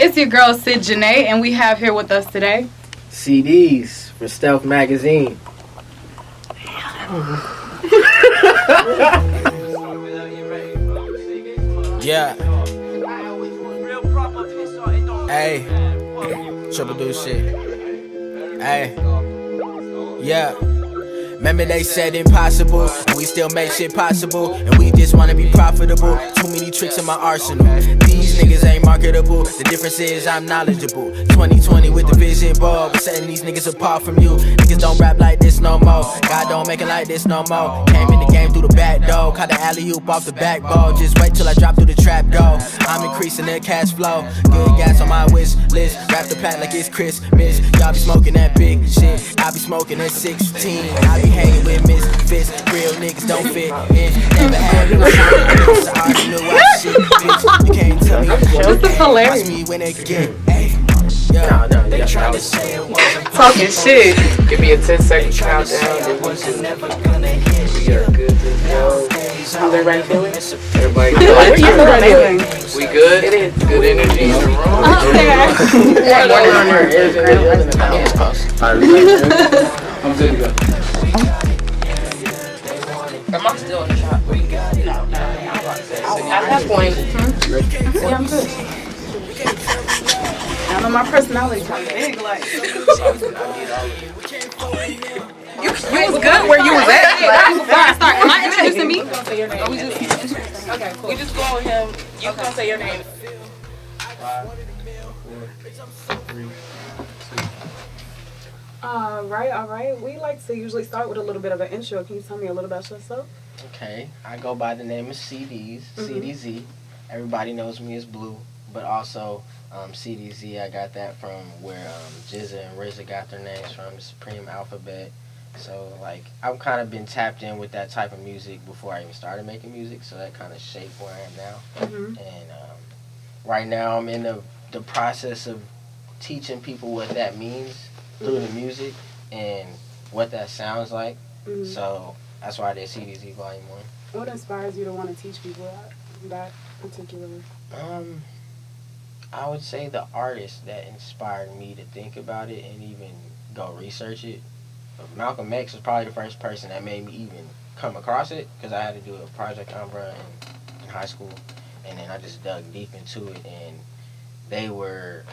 It's your girl Sid Janae, and we have here with us today CDs for Stealth Magazine. Yeah. Hey. Triple do shit. Hey. Yeah. Remember they said impossible, and we still make shit possible, and we just wanna be profitable. Too many tricks in my arsenal. These niggas ain't marketable. The difference is I'm knowledgeable. 2020 with the vision board, we're setting these niggas apart from you. Niggas don't rap like this no more. God don't make it like this no more. Came in the game through the back door, caught the alley oop off the back ball. Just wait till I drop through the trap door. I'm increasing the cash flow. Good gas on my wish list. Wrap the pack like it's Christmas. Y'all be smoking that big shit. I be smoking at 16. I be hanging with misfits. Real niggas don't fit in. Never had no shit. So I already knew I shit. Bitch, you can't tell me. This is hilarious. Watch me when they get. Yeah. They try to say it wasn't talking shit. Give me a 10-second countdown. We are good to go. How's everybody feeling? Everybody What are you good? feeling? We good? It is. Good energy in the room. I'm good to go. Am I still in the shop? At that point, Yeah, I'm good. I know my personality kind of big, like. You was good where you was at. Before I start, am I introducing me? okay, cool. We just go with him. You can say your name. All right. We like to usually start with a little bit of an intro. Can you tell me a little about yourself? Okay, I go by the name of CDs, CDZ. Everybody knows me as Blue, but also CDZ, I got that from where Jizza and RZA got their names from, the Supreme Alphabet. So, like, I've kind of been tapped in with that type of music before I even started making music, so that kind of shaped where I am now. And right now I'm in the process of teaching people what that means through the music and what that sounds like. So that's why I did CDZ Volume 1. What inspires you to want to teach people that particularly? I would say the artist that inspired me to think about it and even go research it. Malcolm X was probably the first person that made me even come across it, because I had to do a Project Umbra in high school, and then I just dug deep into it, and they were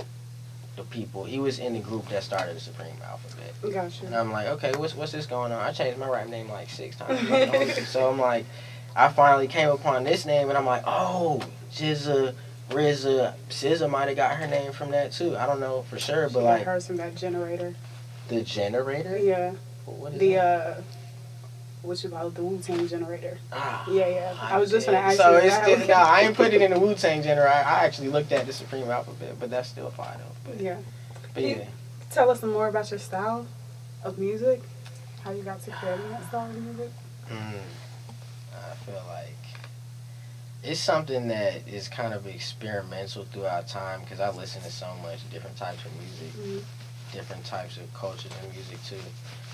the people. He was in the group that started the Supreme Alphabet. Gotcha. And I'm like, okay, what's this going on? I changed my rap name like 6 times. So I'm like, I finally came upon this name, and I'm like, oh, Jizza, RZA, SZA might have got her name from that too. I don't know for sure, but like hers from that generator. The generator? Yeah. What is the that? What you call it? The Wu-Tang generator. Ah, Yeah. I was just gonna ask so you. it's still, no, I ain't put it in the Wu-Tang generator. I actually looked at the Supreme Alphabet, but that's still fine though. But yeah. yeah. Tell us some more about your style of music. How you got to creating that style of music. I feel like it's something that is kind of experimental throughout time, because I listen to so much different types of music, different types of cultures and music too.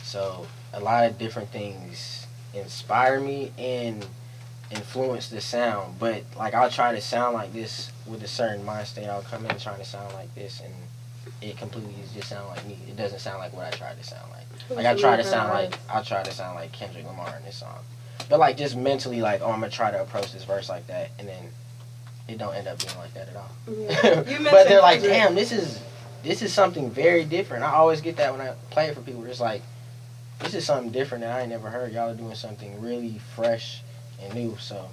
So a lot of different things inspire me and influence the sound. But like, I'll try to sound like this with a certain mind state. I'll come in trying to sound like this, and it completely just sound like me. It doesn't sound like what I tried to sound like. Like I'll try to sound like Kendrick Lamar in this song. But like, just mentally, like, oh, I'm gonna try to approach this verse like that, and then it don't end up being like that at all. Yeah. But they're like, damn, this is something very different. I always get that when I play it for people. It's like, this is something different that I ain't never heard. Y'all are doing something really fresh and new. So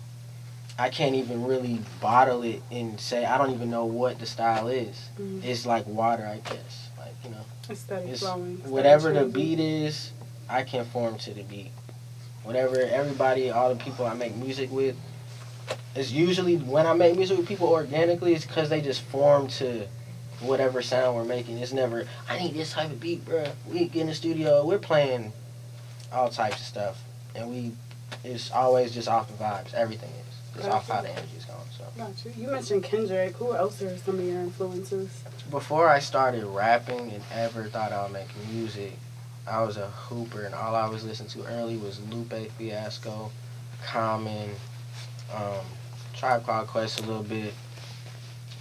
I can't even really bottle it and say, I don't even know what the style is. It's like water, I guess. Like, you know, it's flowing. Whatever the beat is, I conform to the beat. Whatever everybody, all the people I make music with, it's usually when I make music with people organically, it's because they just form to whatever sound we're making. It's never, I need this type of beat, bruh. We get in the studio, we're playing all types of stuff, and it's always just off the vibes. Everything is. It's off how the energy is going. So. Gotcha. You mentioned Kendrick. Who else are some of your influences? Before I started rapping and ever thought I would make music, I was a hooper, and all I was listening to early was Lupe Fiasco, Common, Tribe Called Quest a little bit,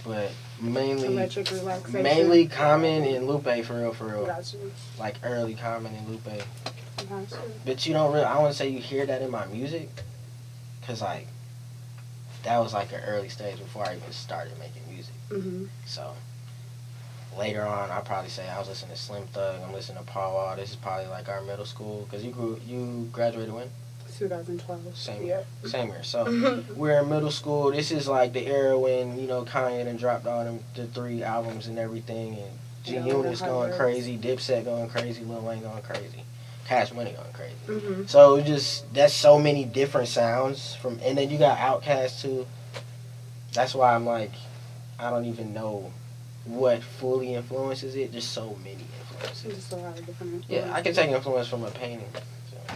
but Mainly, Electric relaxation. mainly Common and Lupe, for real, for real. Got you. Like early Common and Lupe. Got you. But you don't really, I wouldn't say you hear that in my music. Cause like, that was like an early stage before I even started making music. Mm-hmm. So, later on, I'll probably say I was listening to Slim Thug, I'm listening to Paul Wall. This is probably like our middle school. Cause you graduated when? 2012. Same Yeah. year. Same year. So, we're in middle school. This is like the era when, Kanye done dropped all them, the 3 albums and everything. And G Yeah, Unit's Hot going Words. crazy. Dipset going crazy. Lil Wayne going crazy. Cash Money going crazy. Mm-hmm. So, that's so many different sounds. And then you got Outkast too. That's why I'm like, I don't even know what fully influences it. There's so many influences. Just a lot of different. Yeah, I can take influence from a painting. So,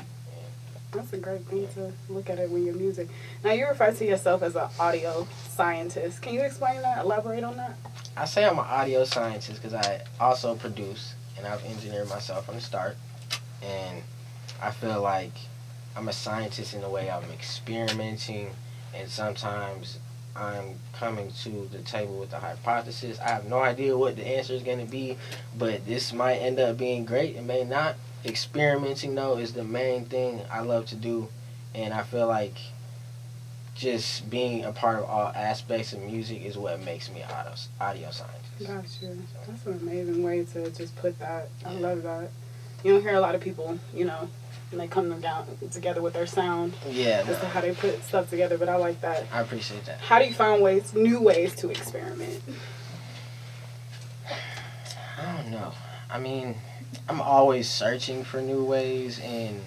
That's a great thing to look at it with your music. Now, you refer to yourself as an audio scientist. Can you explain that? Elaborate on that? I say I'm an audio scientist because I also produce and I've engineered myself from the start. And I feel like I'm a scientist in the way I'm experimenting, and sometimes I'm coming to the table with a hypothesis. I have no idea what the answer is going to be, but this might end up being great. It may not. Experimenting, though, is the main thing I love to do, and I feel like just being a part of all aspects of music is what makes me audio scientist. Gotcha. That's an amazing way to just put that. I love that. You don't hear a lot of people, when they come down together with their sound Yeah, as to how they put stuff together, but I like that. I appreciate that. How do you find new ways to experiment? I don't know. I mean, I'm always searching for new ways, and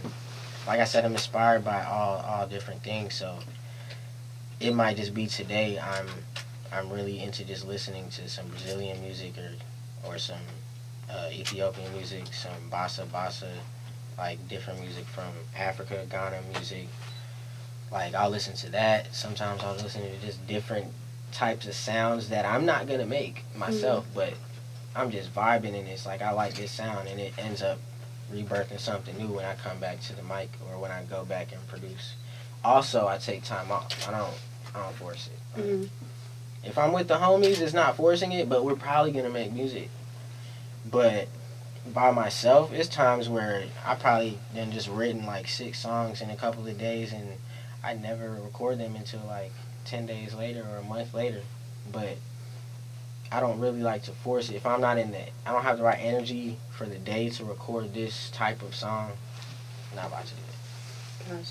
like I said, I'm inspired by all different things. So it might just be today I'm really into just listening to some Brazilian music or some Ethiopian music, some bossa, like different music from Africa, Ghana music. Like I'll listen to that. Sometimes I'll listen to just different types of sounds that I'm not gonna make myself, but I'm just vibing in this. Like I like this sound, and it ends up rebirthing something new when I come back to the mic or when I go back and produce. Also, I take time off. I don't force it. Like, Mm-hmm. if I'm with the homies, it's not forcing it, but we're probably gonna make music. But by myself, it's times where I probably then just written like 6 songs in a couple of days, and I never record them until like 10 days later or a month later. But I don't really like to force it. If I'm not I don't have the right energy for the day to record this type of song, I'm not about to do it.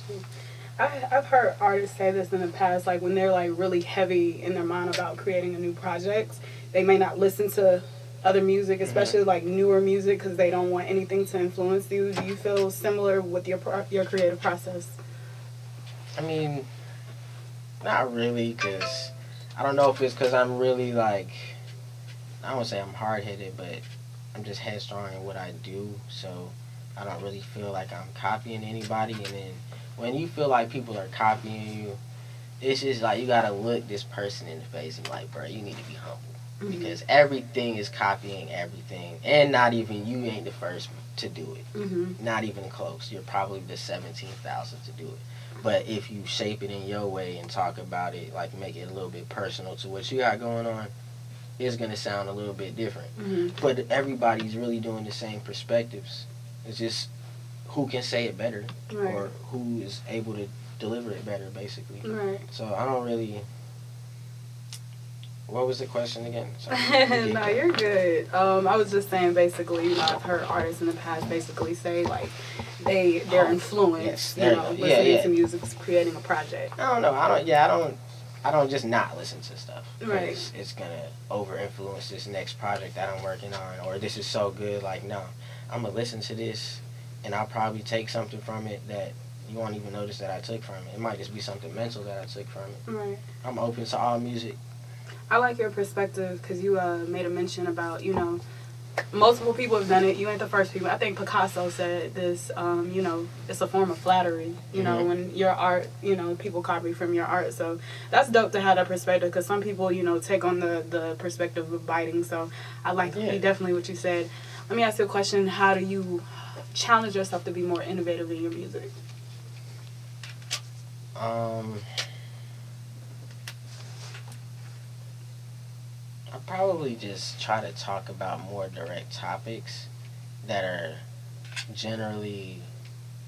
Gotcha. I've heard artists say this in the past, like when they're like really heavy in their mind about creating a new project, they may not listen to other music, especially like newer music, because they don't want anything to influence you. Do you feel similar with your creative process? I mean, not really, because I don't know if it's because I'm really like, I won't say I'm hard-headed, but I'm just headstrong in what I do, so I don't really feel like I'm copying anybody. And then when you feel like people are copying you, it's just like you gotta look this person in the face and be like, bro, you need to be humble. Because everything is copying everything, and not even you ain't the first to do it. Not even close. You're probably the 17,000th to do it. But if you shape it in your way and talk about it, like make it a little bit personal to what you got going on, it's gonna sound a little bit different. But everybody's really doing the same perspectives. It's just who can say it better, or who is able to deliver it better, basically. Right. So I don't really. What was the question again? Sorry. No, you're good. I was just saying, basically, I've heard artists in the past basically say like they're influenced, listening to music, creating a project. I don't know. I don't just not listen to stuff. Right. It's gonna over influence this next project that I'm working on, or this is so good. Like, no, I'm gonna listen to this, and I'll probably take something from it that you won't even notice that I took from it. It might just be something mental that I took from it. Right. I'm open to all music. I like your perspective because you made a mention about, multiple people have done it. You ain't the first people. I think Picasso said this, it's a form of flattery, when your art, people copy from your art. So that's dope to have that perspective because some people, take on the perspective of biting. So I like definitely what you said. Let me ask you a question. How do you challenge yourself to be more innovative in your music? I probably just try to talk about more direct topics that are generally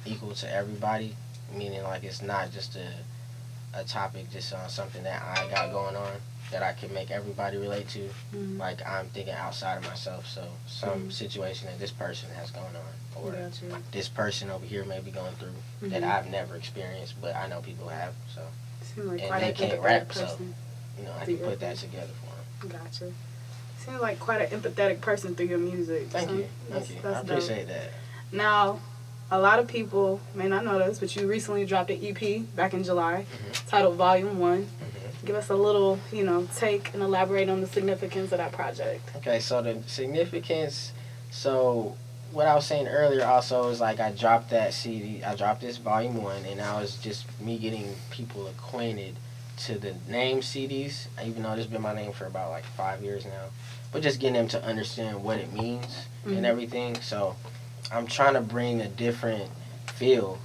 equal to everybody, meaning like it's not just a topic just on something that I got going on that I can make everybody relate to. Mm-hmm. Like I'm thinking outside of myself, so some situation that this person has going on, or Gotcha. this person over here may be going through that Mhm. I've never experienced, but I know people have. So Seem like and quite they an can't empathetic rap, so person. I can put that together for them. Gotcha. Seems like quite an empathetic person through your music. Thank so you, that's I dope. appreciate that. Now, a lot of people may not know this, but you recently dropped an EP back in July titled Volume 1. Give us a little, take and elaborate on the significance of that project. Okay, so the significance, so what I was saying earlier also is like I dropped that CD, I dropped this Volume 1, and now it's just me getting people acquainted to the name CDs, even though this has been my name for about like 5 years now, but just getting them to understand what it means and everything. So I'm trying to bring a different feel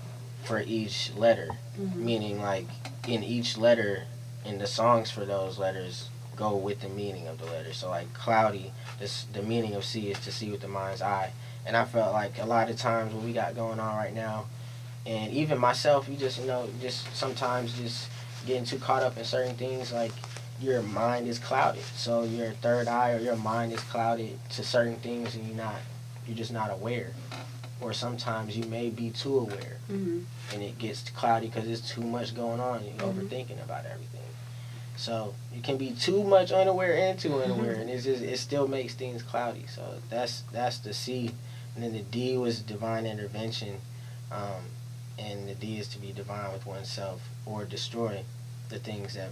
for each letter, meaning like in each letter, in the songs for those letters go with the meaning of the letter. So like cloudy, the meaning of see is to see with the mind's eye. And I felt like a lot of times what we got going on right now, and even myself, you just sometimes just getting too caught up in certain things, like your mind is clouded. So your third eye or your mind is clouded to certain things, and you're just not aware. Or sometimes you may be too aware, and it gets cloudy because there's too much going on. You're overthinking about everything. So you can be too much unaware and too unaware, and it still makes things cloudy. So that's the C, and then the D was divine intervention, and the D is to be divine with oneself or destroy the things that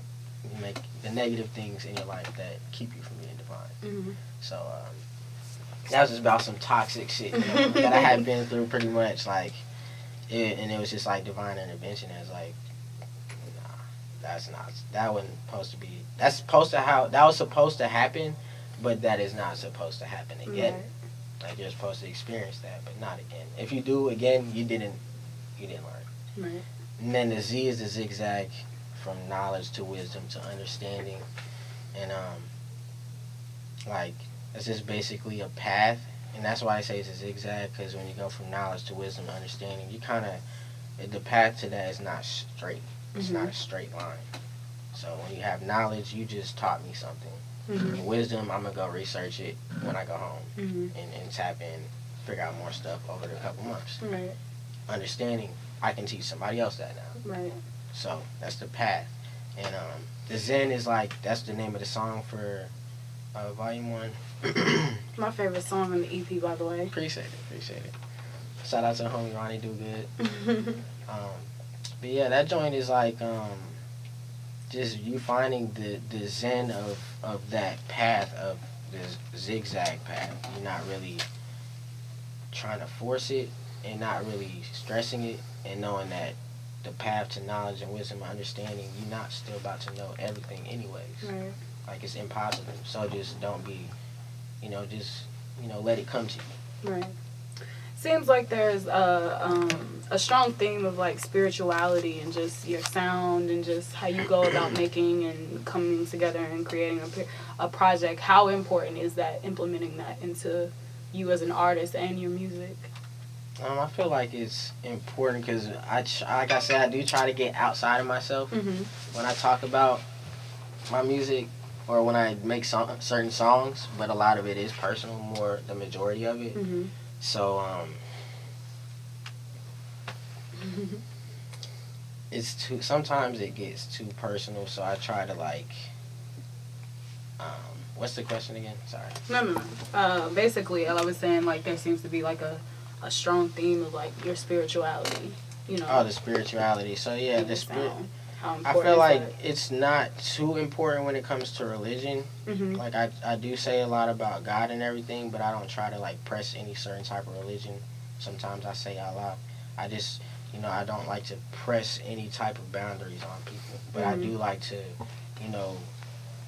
make the negative things in your life that keep you from being divine. So that was just about some toxic shit that I had been through pretty much, like, and it was just like divine intervention as like, that wasn't supposed to be, that was supposed to happen, but that is not supposed to happen again. Right. Like you're supposed to experience that, but not again. If you do again, you didn't learn. Right. And then the Z is the zigzag from knowledge to wisdom to understanding, and like it's just basically a path, and that's why I say it's a zigzag, because when you go from knowledge to wisdom to understanding, you the path to that is not straight. It's not a straight line. So when you have knowledge, you just taught me something. And wisdom, I'm going to go research it when I go home and tap in, figure out more stuff over the couple months. Right. Understanding, I can teach somebody else that now. Right. So that's the path. And the Zen is like, that's the name of the song for Volume 1. My favorite song on the EP, by the way. Appreciate it. Shout out to the homie Ronnie Do Good. But yeah, that joint is like just you finding the zen of that path, of this zigzag path. You're not really trying to force it and not really stressing it, and knowing that the path to knowledge and wisdom and understanding, you're not still about to know everything anyways. Right. Like it's impossible. So just don't be, let it come to you. Right. Seems like there's a strong theme of like spirituality and just your sound and just how you go about making and coming together and creating a project. How important is that, implementing that into you as an artist and your music? I feel like it's important because like I said, I do try to get outside of myself when I talk about my music or when I make certain songs, but a lot of it is personal, more the majority of it. So sometimes it gets too personal, so I try to like what's the question again? Sorry. No. Basically, I was saying like there seems to be like a strong theme of like your spirituality, Oh, the spirituality. So yeah, the spirit. I feel is like that? it's not too important when it comes to religion. Like I do say a lot about God and everything, but I don't try to like press any certain type of religion. Sometimes I say out loud. I just, I don't like to press any type of boundaries on people, but I do like to,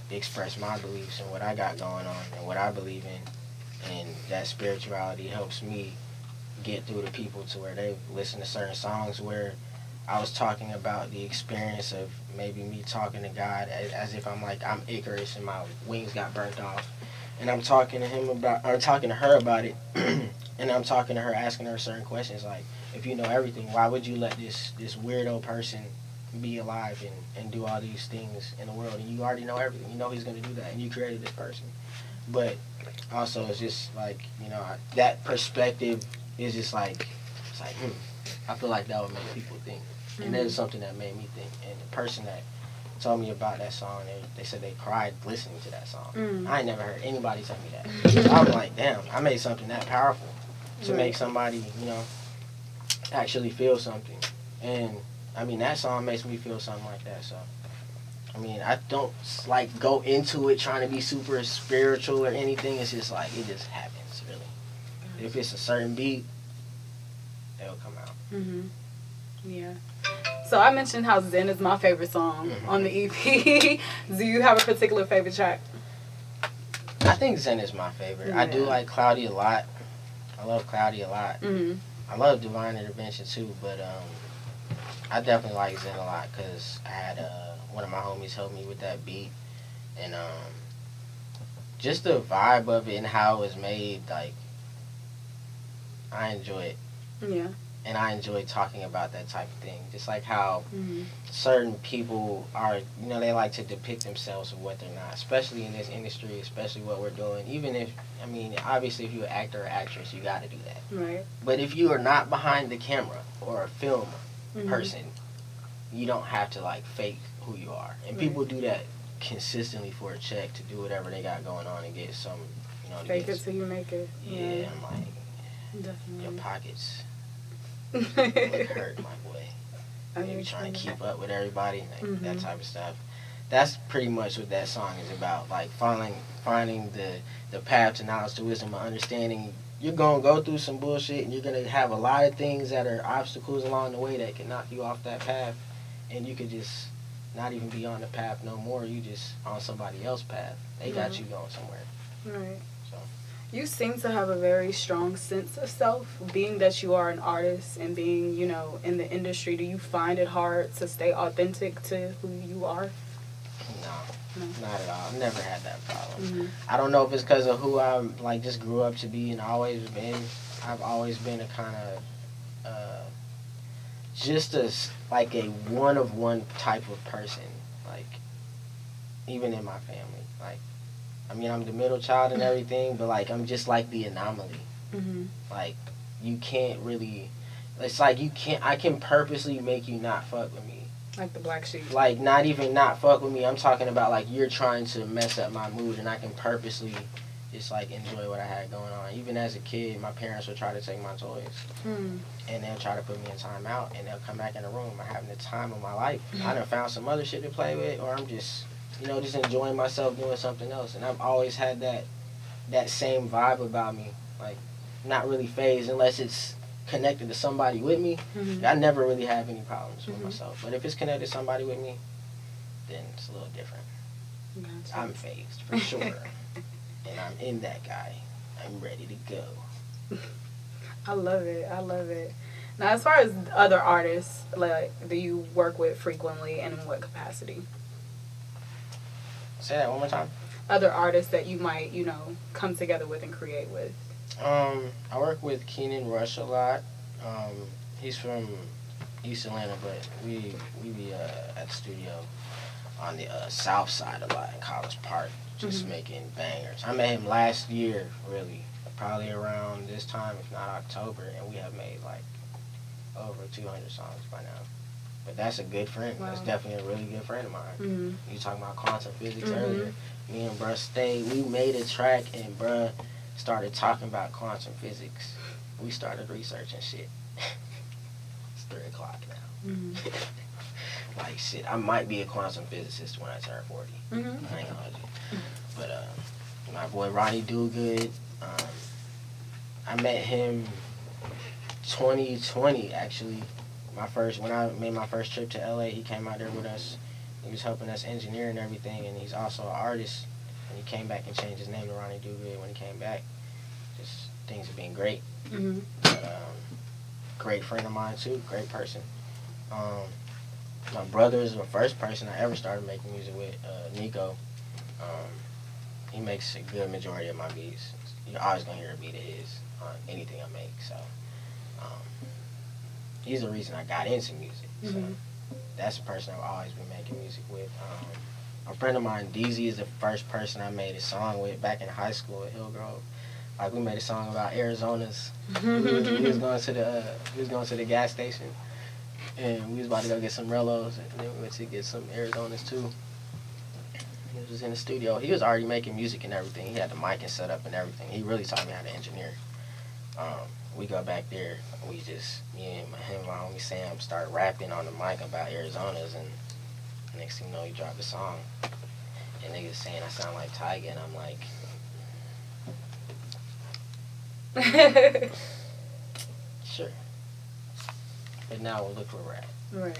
express my beliefs and what I got going on and what I believe in, and that spirituality helps me get through to people to where they listen to certain songs where I was talking about the experience of maybe me talking to God as if I'm Icarus and my wings got burnt off, and I'm talking to her about it, and I'm talking to her, asking her certain questions like, if you know everything, why would you let this weirdo person be alive and do all these things in the world, and you already know everything, you know he's gonna do that, and you created this person. But also it's just like, that perspective is just like, it's like, I feel like that would make people think. And that is something that made me think. And the person that told me about that song, they said they cried listening to that song. I ain't never heard anybody tell me that. So I'm like, damn, I made something that powerful to make somebody, actually feel something. And, I mean, that song makes me feel something like that. So, I mean, I don't, go into it trying to be super spiritual or anything. It's just like, it just happens, really. If it's a certain beat, it'll come out. Yeah. So I mentioned how Zen is my favorite song on the EP. Do you have a particular favorite track? I think Zen is my favorite. Yeah. I do like Cloudy a lot. I love Cloudy a lot. I love Divine Intervention too, but I definitely like Zen a lot because I had one of my homies help me with that beat, and just the vibe of it and how it was made, like, I enjoy it. Yeah. And I enjoy talking about that type of thing. Just like how certain people are, they like to depict themselves of what they're not, especially in this industry, especially what we're doing. Even if, obviously if you're an actor or actress, you got to do that. Right. But if you are not behind the camera or a film person, you don't have to, fake who you are. And people do that consistently for a check to do whatever they got going on and get some, fake it till you make it. Yeah, I'm like, definitely. Your pockets look hurt, my boy. You're trying to keep up with everybody, that type of stuff. That's pretty much what that song is about. Finding the path to knowledge, to wisdom, and understanding. You're gonna go through some bullshit, and you're gonna have a lot of things that are obstacles along the way that can knock you off that path, and you could just not even be on the path no more. You just on somebody else's path. They got you going somewhere. Right. So. You seem to have a very strong sense of self, being that you are an artist and being, in the industry. Do you find it hard to stay authentic to who you are? No, not at all. I've never had that problem. I don't know if it's because of who I just grew up to be and always been. I've always been a kind of just a one-of-one type of person. Even in my family, I'm the middle child and everything, but I'm just the anomaly. You can't really. It's I can purposely make you not fuck with me. Like the black sheep. Not even not fuck with me. I'm talking about you're trying to mess up my mood, and I can purposely just enjoy what I had going on. Even as a kid, my parents would try to take my toys, and they'll try to put me in timeout, and they'll come back in the room. I'm having the time of my life. I done found some other shit to play with, or I'm just just enjoying myself doing something else. And I've always had that same vibe about me, not really phased unless it's connected to somebody with me. I never really have any problems with myself. But if it's connected to somebody with me, then it's a little different. Gotcha. I'm phased for sure. And I'm in that guy. I'm ready to go. I love it. Now, as far as other artists, do you work with frequently, and in what capacity? Say that one more time. Other artists that you might, come together with and create with. I work with Keenan Rush a lot. He's from East Atlanta, but we be at the studio on the south side a lot in College Park, just making bangers. I met him last year, really, probably around this time, if not October, and we have made over 200 songs by now. But that's a good friend. Wow. That's definitely a really good friend of mine. You talking about quantum physics earlier. Me and bruh we made a track, and bruh started talking about quantum physics. We started researching shit. It's 3 o'clock now. Shit, I might be a quantum physicist when I turn 40. I ain't gonna hold you. But my boy Ronnie Dogood, I met him 2020 actually. When I made my first trip to LA, he came out there with us. He was helping us engineer and everything, and he's also an artist. And he came back and changed his name to Ronnie Dogood when he came back. Just things have been great. But, great friend of mine too, great person. My brother is the first person I ever started making music with, Nico. He makes a good majority of my beats. You're always gonna hear a beat of his on anything I make. So he's the reason I got into music. So that's the person I've always been making music with. A friend of mine, DZ, is the first person I made a song with back in high school at Hillgrove. Like, we made a song about Arizona's. we was going to the gas station, and we was about to go get some Rellos, and then we went to get some Arizona's too. He was in the studio. He was already making music and everything. He had the mic and set up and everything. He really taught me how to engineer. We go back there. Me and my homie Sam start rapping on the mic about Arizona's, and next thing you know, he dropped a song. And niggas saying I sound like Tyga, and I'm like, sure. But now we'll look where we're at. Right.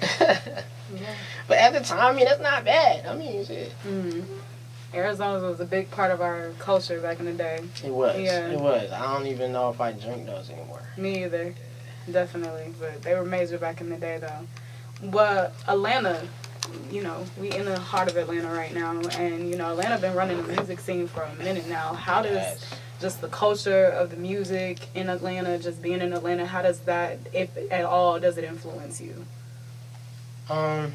Yeah. But at the time, I mean, that's not bad. I mean, shit. Arizona was a big part of our culture back in the day. It was. Yeah. It was. I don't even know if I drink those anymore. Me either. Definitely. But they were major back in the day, though. But Atlanta, you know, we in the heart of Atlanta right now. And, you know, Atlanta been running the music scene for a minute now. How does just the culture of the music in Atlanta, just being in Atlanta, how does that, if at all, does it influence you? I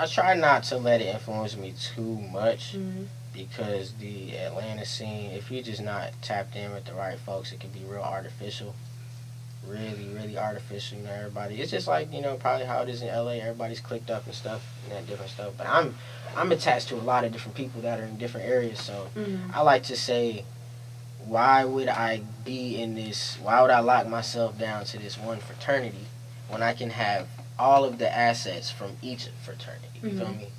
try not to let it influence me too much because the Atlanta scene, if you're just not tapped in with the right folks, it can be real artificial. Really, really artificial. You know, everybody. It's just like, you know, probably how it is in LA. Everybody's clicked up and stuff and that different stuff. But I'm attached to a lot of different people that are in different areas. So I like to say, why would I lock myself down to this one fraternity when I can have all of the assets from each fraternity, you feel me?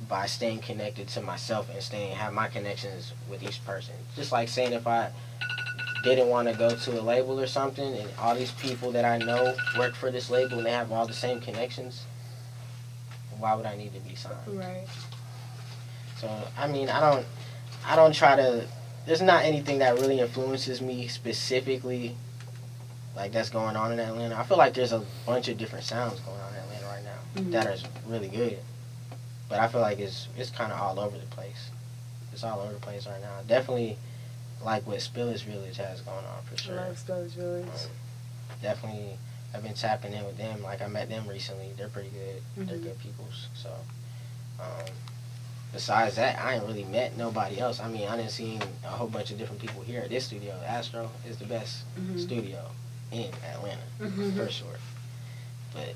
By staying connected to myself and have my connections with each person. Just like saying if I didn't want to go to a label or something and all these people that I know work for this label and they have all the same connections, why would I need to be signed? Right. So, I mean, I don't try to, there's not anything that really influences me specifically like that's going on in Atlanta. I feel like there's a bunch of different sounds going on in Atlanta right now that are really good. But I feel like it's kind of all over the place. It's all over the place right now. Definitely like what Spillage Village has going on for sure. I like Spillage Village. Definitely, I've been tapping in with them. Like I met them recently. They're pretty good. They're good peoples. So, besides that, I ain't really met nobody else. I mean, I done seen a whole bunch of different people here at this studio. Astro is the best studio in Atlanta, for sure. But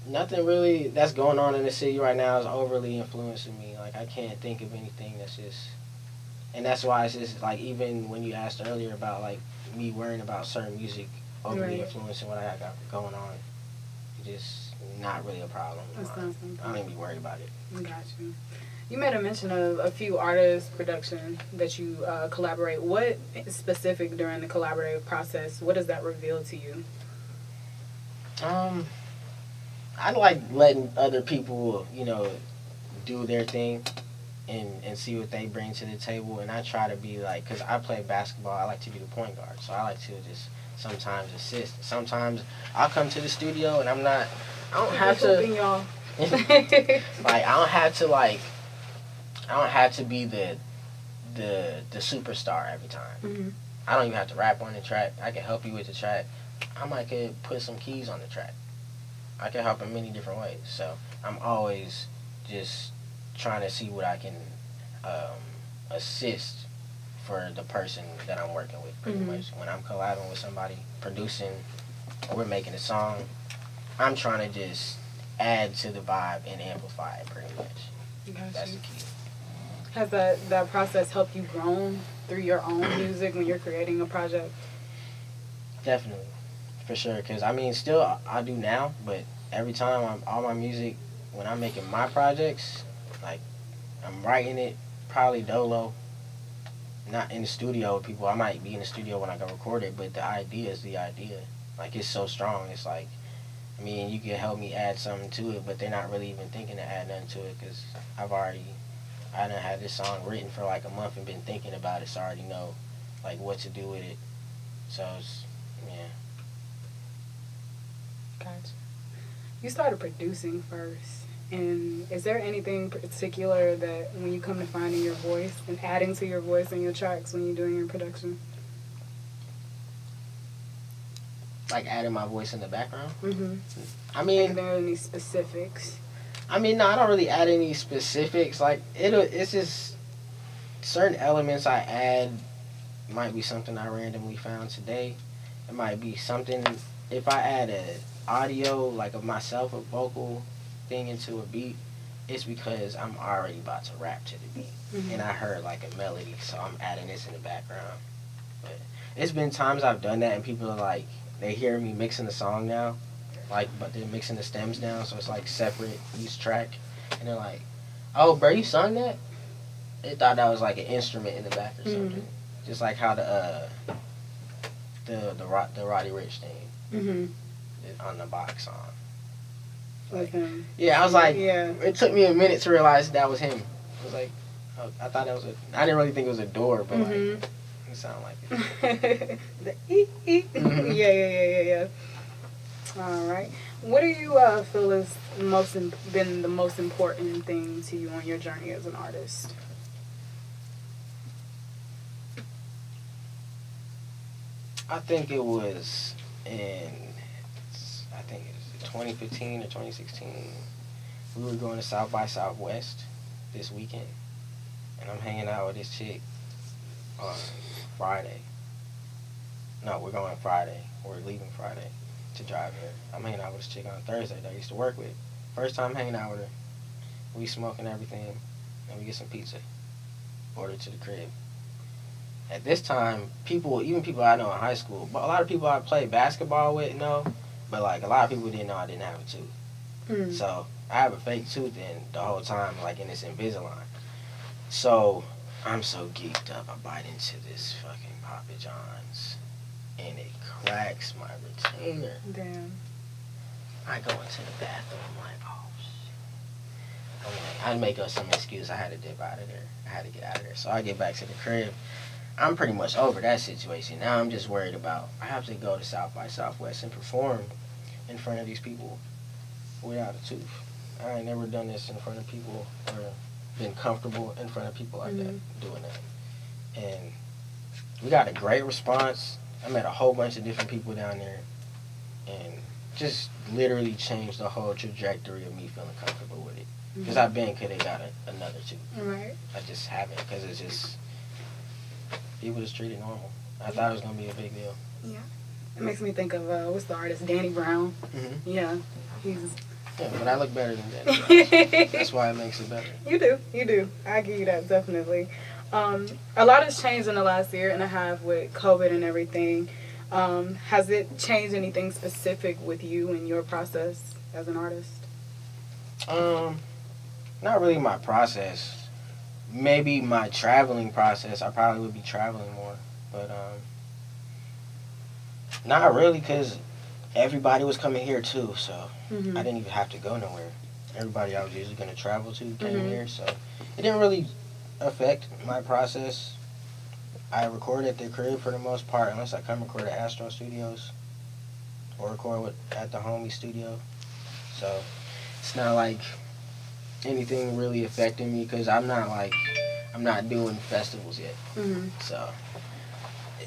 nothing really that's going on in the city right now is overly influencing me. Like, I can't think of anything that's just... And that's why it's just, like, even when you asked earlier about, like, me worrying about certain music overly influencing what I got going on, it's just not really a problem. I don't even be worried about it. Got you. You made a mention of a few artists' production that you collaborate. What specific during the collaborative process, what does that reveal to you? I like letting other people, you know, do their thing and see what they bring to the table. And I try to be like, because I play basketball, I like to be the point guard. So I like to just sometimes assist. Sometimes I'll come to the studio and I don't have to, like, I don't have to be the superstar every time. I don't even have to rap on the track. I can help you with the track. I might could put some keys on the track. I can help in many different ways. So I'm always just trying to see what I can assist for the person that I'm working with, pretty much. When I'm collabing with somebody, producing, or we're making a song, I'm trying to just add to the vibe and amplify it, pretty much. Gotcha. That's the key. Has that process helped you grow through your own music when you're creating a project? Definitely. For sure, because I mean, still I do now, but every time all my music, when I'm making my projects, like I'm writing it probably dolo, not in the studio with people. I might be in the studio when I go record it, but the idea is the idea. Like, it's so strong. It's like, I mean, you can help me add something to it, but they're not really even thinking to add nothing to it because I done had this song written for like a month and been thinking about it, so I already know like what to do with it. So it's, yeah. Gotcha. You started producing first, and is there anything particular that when you come to finding your voice and adding to your voice in your tracks when you're doing your production? Like adding my voice in the background? Mm-hmm. I mean... Are there any specifics? I mean, no, I don't really add any specifics. Like, it's just certain elements I add might be something I randomly found today. It might be something, if I add an audio, like of myself, a vocal thing into a beat, it's because I'm already about to rap to the beat. Mm-hmm. And I heard like a melody, so I'm adding this in the background. But it's been times I've done that and people are like, they hear me mixing the song now, like, but they're mixing the stems down, so it's like separate each track. And they're like, oh, bro, you sung that? They thought that was like an instrument in the back or something. Mm-hmm. Just like how the Roddy Ricch thing on the box song. Like him. Yeah, I was like, yeah. It took me a minute to realize that was him. I was like, oh, I thought that was I didn't really think it was a door, but like, it sounded like it. The Mm-hmm. Yeah. All right. What do you feel has been the most important thing to you on your journey as an artist? I think it was in 2015 or 2016. We were going to South by Southwest this weekend, and I'm hanging out with this chick on Friday. No, we're going Friday. We're leaving Friday to drive here. I'm hanging out with this chick on Thursday that I used to work with. First time hanging out with her. We smoking everything, and we get some pizza. Ordered to the crib. At this time, even people I know in high school, but a lot of people I played basketball with know, but like a lot of people didn't know I didn't have a tooth. So I have a fake tooth in the whole time, like in this Invisalign. So I'm so geeked up, I bite into this fucking Papa John's, and it cracks my retainer. Damn. I go into the bathroom, I'm like, oh shit. I'm like, I'd make up some excuse. I had to dip out of there. I had to get out of there. So I get back to the crib. I'm pretty much over that situation. Now I'm just worried about, I have to go to South by Southwest and perform in front of these people without a tooth. I ain't never done this in front of people or been comfortable in front of people like that, doing that. And we got a great response. I met a whole bunch of different people down there and just literally changed the whole trajectory of me feeling comfortable with it. Because I could have got another tooth. Right. I just haven't, because it's just, people just treat it normal. I thought it was going to be a big deal. Yeah. It makes me think of, what's the artist? Danny Brown. Mm-hmm. Yeah. Yeah, but I look better than Danny. That's why it makes it better. You do. I give you that, definitely. A lot has changed in the last year and a half with COVID and everything. Has it changed anything specific with you and your process as an artist? Not really my process. Maybe my traveling process. I probably would be traveling more. But, not really, because everybody was coming here too, so I didn't even have to go nowhere. Everybody I was usually going to travel to came here, so it didn't really affect my process. I record at the crib for the most part, unless I come record at Astro Studios or record at the homie studio. So it's not like anything really affecting me, because I'm not doing festivals yet. So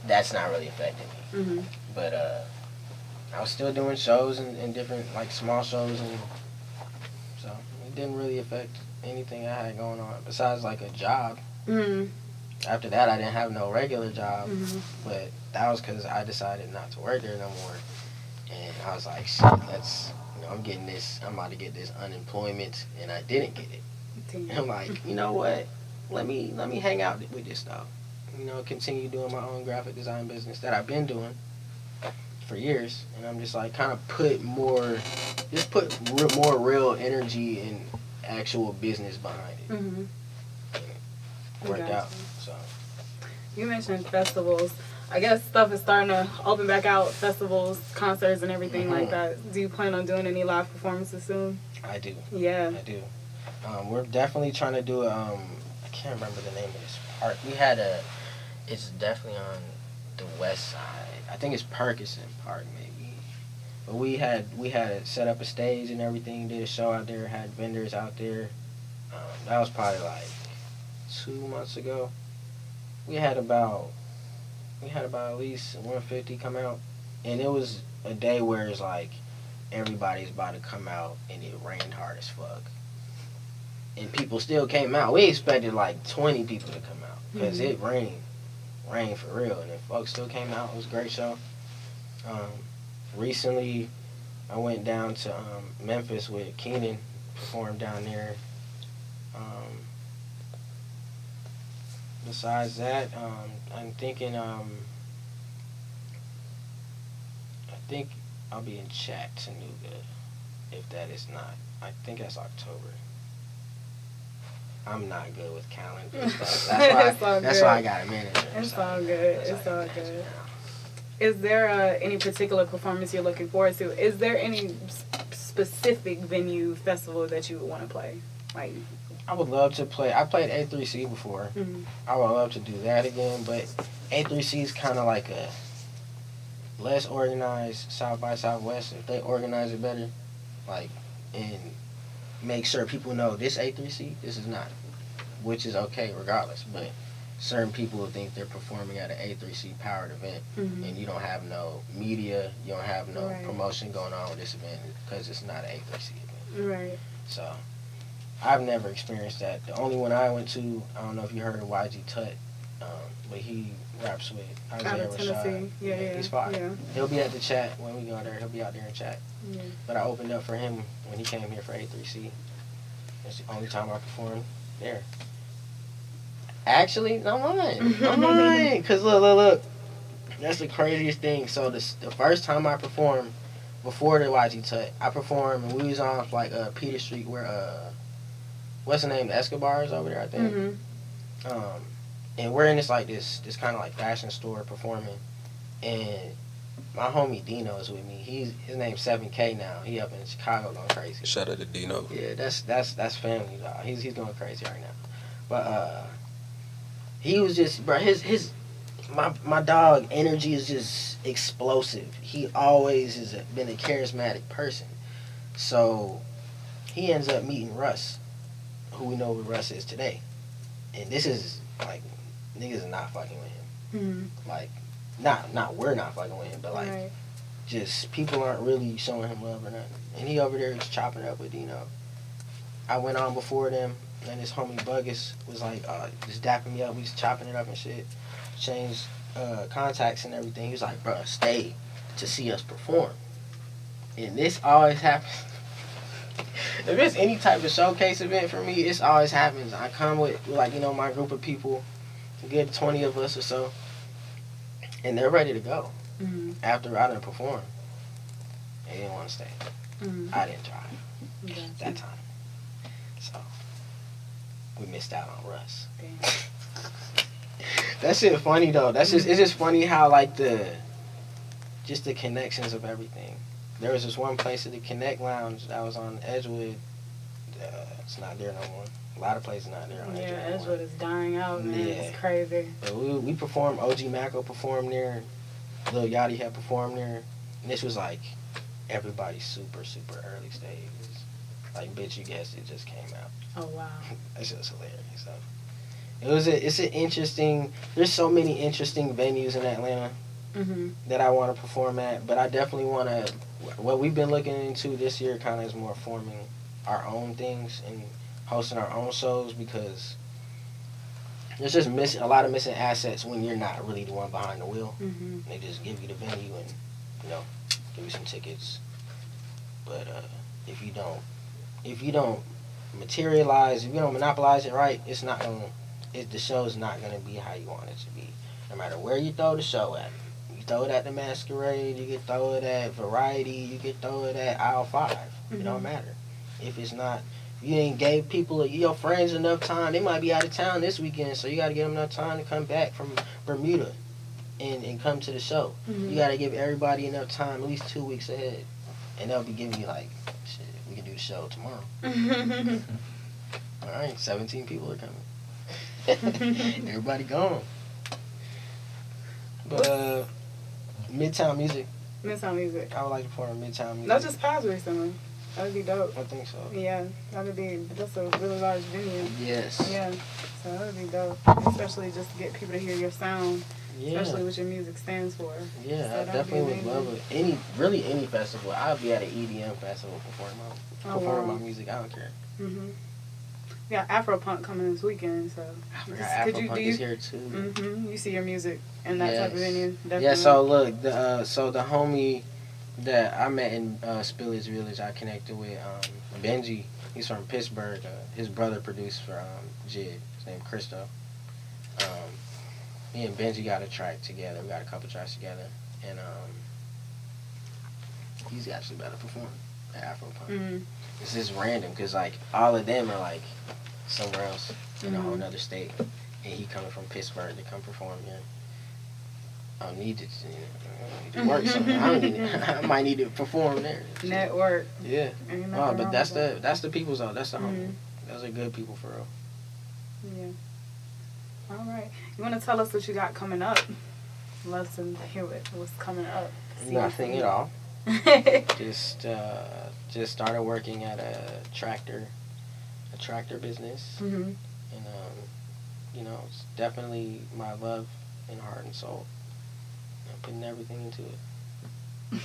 that's not really affecting me. But I was still doing shows and different, like, small shows, and so it didn't really affect anything I had going on besides like a job. After that, I didn't have no regular job, but that was because I decided not to work there no more. And I was like, shit, I'm getting this, I'm about to get this unemployment, and I didn't get it. And I'm like, you know what? Let me hang out with this stuff. Continue doing my own graphic design business that I've been doing for years. And I'm just like, kind of put more real energy and actual business behind it. And it worked out. So you mentioned festivals. I guess stuff is starting to open back out, festivals, concerts, and everything like that. Do you plan on doing any live performances soon? I do. Yeah. I do. We're definitely trying to do I can't remember the name of this park. It's definitely on the west side. I think it's Perkison Park, maybe. But we had set up a stage and everything, did a show out there, had vendors out there. That was probably like 2 months ago. We had about at least 150 come out, and it was a day where it's like everybody's about to come out, and it rained hard as fuck, and people still came out. We expected like 20 people to come out because it rained for real, and then folks still came out. It was a great show. Recently, I went down to Memphis with Keenan, performed down there. Besides that, I'm thinking, I think I'll be in Chattanooga, if that is not. I think that's October. I'm not good with calendars. That's why I got a manager. It's all good. It's all good. Is there any particular performance you're looking forward to? Is there any specific venue, festival that you would want to play? Like, I would love to play. I played A3C before. I would love to do that again, but A3C is kind of like a less organized South by Southwest. If they organize it better, like, and make sure people know this A3C, this is not, which is okay regardless, but certain people will think they're performing at an A3C powered event, and you don't have no media, you don't have no promotion going on with this event because it's not an A3C event. Right. So, I've never experienced that. The only one I went to, I don't know if you heard of YG Tut, but he raps with Isaiah Rashad. Yeah. He's fire. Yeah. He'll be at the chat when we go there. He'll be out there and chat. Yeah. But I opened up for him when he came here for A3C. It's the only time I performed there. Actually, I'm lying. Because look. That's the craziest thing. So the first time I performed, before the YG Tut, I performed and we was on like Peter Street where what's the name? The Escobar is over there, I think. And we're in this kind of like fashion store performing, and my homie Dino is with me. His name's 7K now. He up in Chicago going crazy. Shout out to Dino. Yeah, that's family, dog. He's going crazy right now. But he was just, bro. My dog energy is just explosive. He always has been a charismatic person. So he ends up meeting Russ, who we know who Russ is today. And this is like, niggas are not fucking with him. Like, not we're not fucking with him, but like, just people aren't really showing him love or nothing. And he over there just chopping it up with Dino. I went on before them, and his homie Buggus was like, just dapping me up. We was chopping it up and shit. Changed contacts and everything. He was like, bro, stay to see us perform. And this always happens. If it's any type of showcase event for me, it always happens. I come with like, my group of people, a good 20 of us or so, and they're ready to go. After I done perform. They didn't want to stay. I didn't try that time. So we missed out on Russ. That shit funny though. It's just funny how like the connections of everything. There was this one place at the Connect Lounge that was on Edgewood. It's not there no more. A lot of places not there on Edgewood. Yeah, Edgewood is dying out, man. Yeah. It's crazy. But we performed. OG Macko performed there. Lil Yachty had performed there. And this was like everybody's super early stages. Like, bitch, you guessed it, just came out. Oh wow. That shit was hilarious. So it's an interesting. There's so many interesting venues in Atlanta that I want to perform at, but I definitely want to. What we've been looking into this year kind of is more forming our own things and hosting our own shows, because there's just a lot of missing assets when you're not really the one behind the wheel. They just give you the venue and give you some tickets, but if you don't materialize, if you don't monopolize it right, the show's not gonna be how you want it to be. No matter where you throw the show at. You throw it at the Masquerade, you can throw it at Variety, you can throw it at Aisle 5. It don't matter. If you ain't gave your friends enough time, they might be out of town this weekend, so you gotta give them enough time to come back from Bermuda and come to the show. You gotta give everybody enough time, at least 2 weeks ahead. And they'll be giving you like, shit, we can do the show tomorrow. Alright, 17 people are coming. Everybody gone. But Midtown Music, Midtown Music. I would like to perform at Midtown Music. That just passed recently. That would be dope. I think so. Yeah, that's a really large venue. Yes. Yeah, so that would be dope. Especially just to get people to hear your sound. Yeah. Especially what your music stands for. Yeah, So I that'd be definitely would amazing. love it. Any festival. I'd be at an EDM festival performing my music. I don't care. Mhm. Yeah, Afropunk coming this weekend, so. I forgot Could Afropunk is here too. Mhm. You see your music in that type of venue. Definitely. Yeah. So look, the homie that I met in Spillage Village, I connected with Benji. He's from Pittsburgh. His brother produced for JID. His name Christo. Me and Benji got a track together. We got a couple tracks together, and he's actually about to perform at Afropunk. Mhm. It's just random because like all of them are like somewhere else in a whole nother state, and he coming from Pittsburgh to come perform here. I need to work something. I might need to perform there. Network. Yeah. Ain't nothing No, wrong but that's with the people's though. That's the homie. Those are good people for real. Yeah. All right. You want to tell us what you got coming up? Love to hear what's coming up. Nothing at all. Just started working at a tractor business, Mhm. and it's definitely my love and heart and soul. I'm putting everything into it.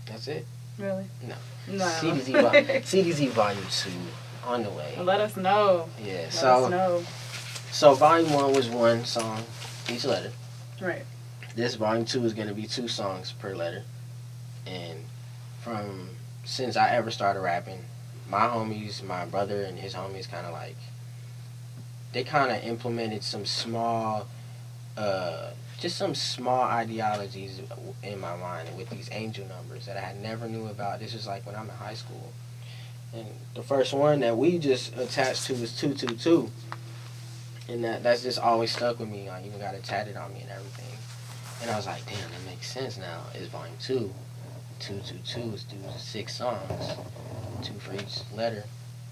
That's it. Really? No. No. CDZ Volume 2 on the way. Let us know. Yeah. Let us know. So Volume 1 was one song each letter. Right. This Volume 2 is going to be 2 songs per letter. And since I ever started rapping, my homies, my brother and his homies they kind of implemented some small ideologies in my mind with these angel numbers that I had never knew about. This is like when I'm in high school. And the first one that we just attached to was 222. And that's just always stuck with me. I even got it tatted on me and everything. And I was like, damn, that makes sense now. It's Volume 2. 222 is due to 6 songs. 2 for each letter.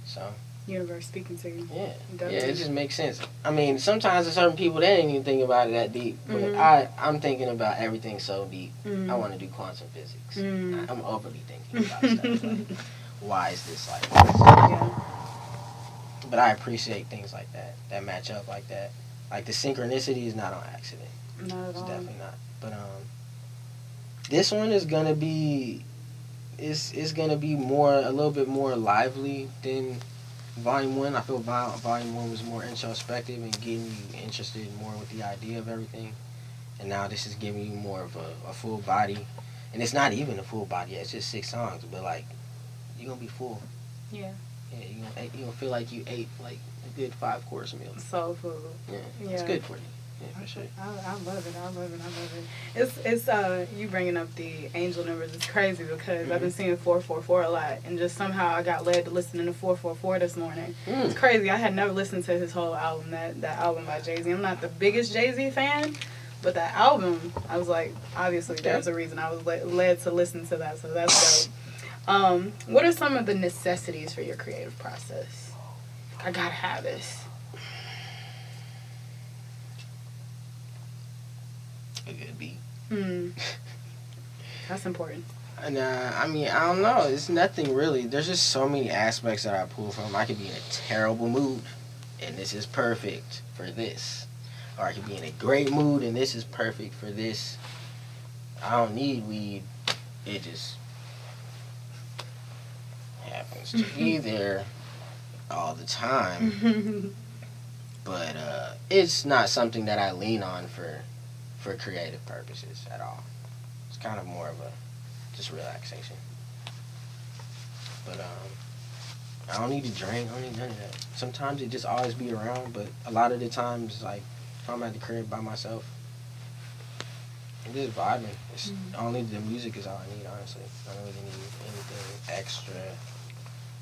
So Universe speaking to you. yeah, Definitely. it just makes sense. I mean, sometimes there's certain people that ain't even think about it that deep, but I'm thinking about everything so deep. I want to do quantum physics. I'm overly thinking about stuff. Like, why is this like this? Yeah. But I appreciate things like that match up like that. Like the synchronicity is not on accident. Not at It's all. definitely not. But this one is gonna be, it's gonna be a little bit more lively than Volume 1. I feel Volume 1 was more introspective and getting you interested more with the idea of everything. And now this is giving you more of a full body. And it's not even a full body yet. It's just 6 songs. But, like, you're going to be full. Yeah. Yeah, you're gonna feel like you ate, like, a good 5-course meal. Soul food. Yeah. It's good for you. Yeah, for sure. I love it. I love it. It's you bringing up the angel numbers. It's crazy because I've been seeing 444 a lot, and just somehow I got led to listening to 444 this morning. It's crazy. I had never listened to his whole album, that album by Jay-Z. I'm not the biggest Jay-Z fan, but that album, I was like, obviously there's a reason I was led to listen to that, so that's dope. What are some of the necessities for your creative process? I gotta have this. A good beat. That's important. And I mean, I don't know. It's nothing really. There's just so many aspects that I pull from. I could be in a terrible mood, and this is perfect for this. Or I could be in a great mood, and this is perfect for this. I don't need weed. It just happens to be there all the time. But it's not something that I lean on for creative purposes at all. It's kind of more of a just relaxation. But I don't need to drink. I don't need none of that. Sometimes it just always be around, but a lot of the times, like if I'm at the crib by myself, I'm just vibing. It's only the music is all I need, honestly. I don't really need anything extra.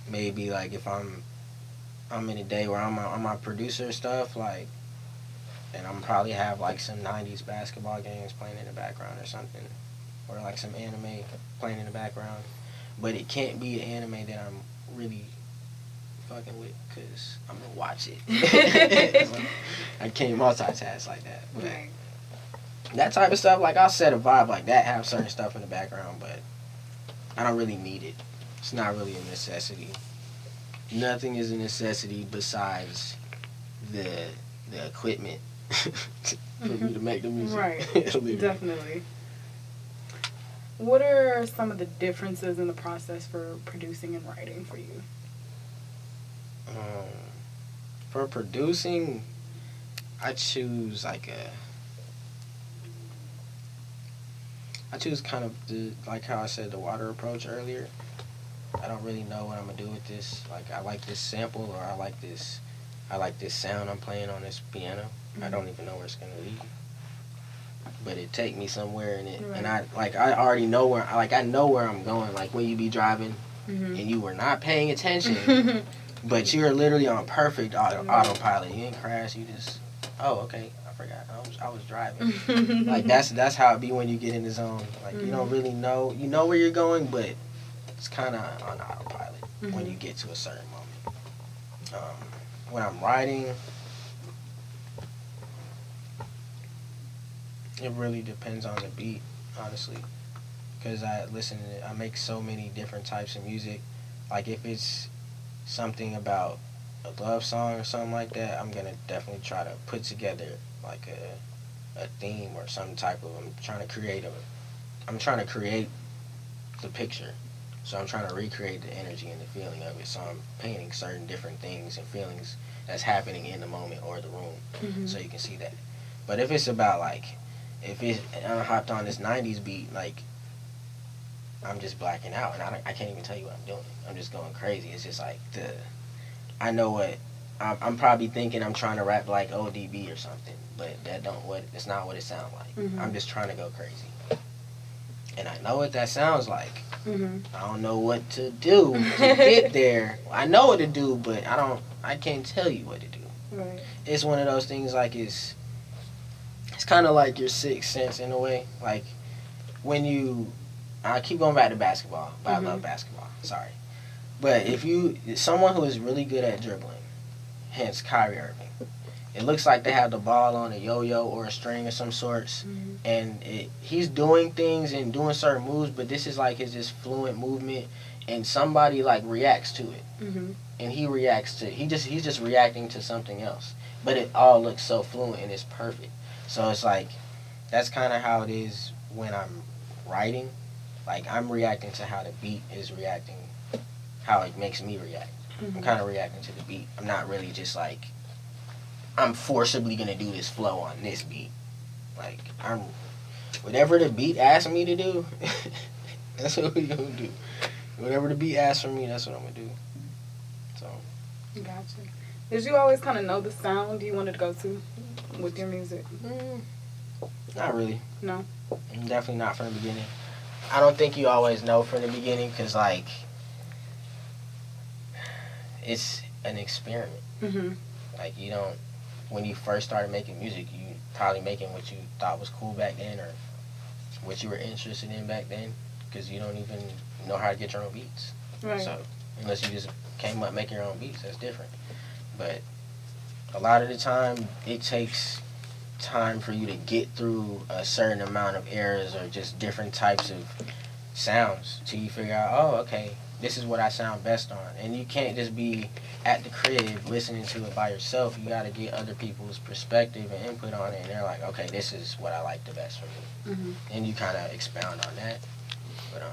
Maybe like if I'm in a day where I'm on my producer stuff, like, and I'm probably have like some 90s basketball games playing in the background or something, or like some anime playing in the background. But it can't be an anime that I'm really fucking with, because I'm gonna watch it. So I can't multitask like that. But that type of stuff, like I'll set a vibe like that, have certain stuff in the background, but I don't really need it. It's not really a necessity. Nothing is a necessity besides the equipment for me to make the music. Right. Definitely. What are some of the differences in the process for producing and writing for you? For producing, I choose kind of like how I said, the water approach earlier. I don't really know what I'm gonna do with this. Like, I like this sample, or I like this sound I'm playing on this piano. I don't even know where it's gonna lead, but it take me somewhere in it. Right. And I already know where I know where I'm going. Like when you be driving and you were not paying attention, but you're literally on perfect autopilot. You ain't crash. You just, oh, okay, I forgot. I was driving. Like that's how it be when you get in the zone. Like you don't really know. You know where you're going, but it's kind of on autopilot when you get to a certain moment. When I'm writing, it really depends on the beat, honestly, because I make so many different types of music. Like if it's something about a love song or something like that, I'm gonna definitely try to put together like a theme or some type of. I'm trying to create the picture, so I'm trying to recreate the energy and the feeling of it. So I'm painting certain different things and feelings that's happening in the moment or the room, so you can see that. But if it's about like, I hopped on this 90s beat, like, I'm just blacking out, and I can't even tell you what I'm doing. I'm just going crazy. It's just like, I know what, I'm probably thinking I'm trying to rap like ODB or something, but it's not what it sounds like. I'm just trying to go crazy. And I know what that sounds like. I don't know what to do to get there. I know what to do, but I can't tell you what to do. Right. It's one of those things like it's kind of like your sixth sense in a way. Like when I keep going back to basketball, but I love basketball. Sorry. But someone who is really good at dribbling, hence Kyrie Irving, it looks like they have the ball on a yo-yo or a string of some sorts, and he's doing things and doing certain moves, but this is like his just fluent movement, and somebody like reacts to it, and he's just reacting to something else, but it all looks so fluent and it's perfect. So it's like that's kind of how it is when I'm writing. Like I'm reacting to how the beat is reacting, how it makes me react. I'm kind of reacting to the beat. I'm not really just like, I'm forcibly gonna do this flow on this beat. Like whatever the beat asks me to do, that's what we gonna do. Whatever the beat asks for me, that's what I'm gonna do. So. Gotcha. Did you always kind of know the sound you wanted to go to with your music? Not really. No. Definitely not from the beginning. I don't think you always know from the beginning, because like it's an experiment. Like you don't. When you first started making music, you probably making what you thought was cool back then, or what you were interested in back then, because you don't even know how to get your own beats. Right. So unless you just came up making your own beats, that's different. But a lot of the time, it takes time for you to get through a certain amount of eras or just different types of sounds till you figure out, oh, okay, this is what I sound best on. And you can't just be at the crib listening to it by yourself. You got to get other people's perspective and input on it, and they're like, okay, this is what I like the best for me. And you kind of expound on that. But